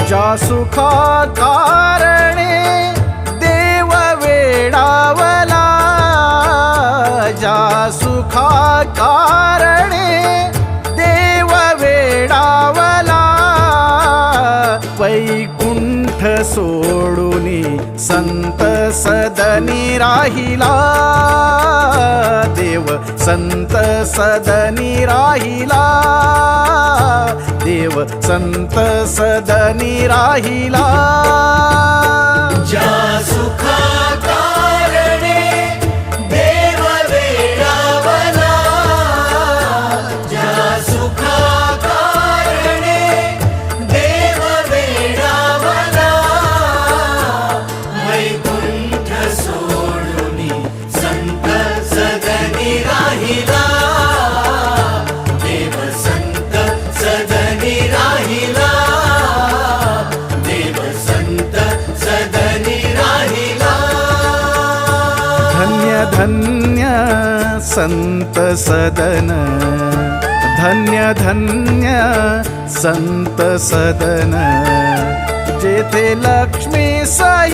ज्या सुखा कारणे देव वेडावला, ज्या सुखा कारणे देव वेडावला, वैकुंठ सोडूनी संत सदनी राहिला, देव संत सदनी राहिला, देव संत सदनी राहिला. ज्या सुखा कारणे देव वेडावला, ज्या सुखा कारणे देव वेडावला, वैकुंठ सोडूनी संत सदनी राहिला, देव संत सदनी राहिला, देव संत सदनी राहिला. धन्य धन्य संत सदन, धन्य धन्य संत सदन, जेथे लक्ष्मी साई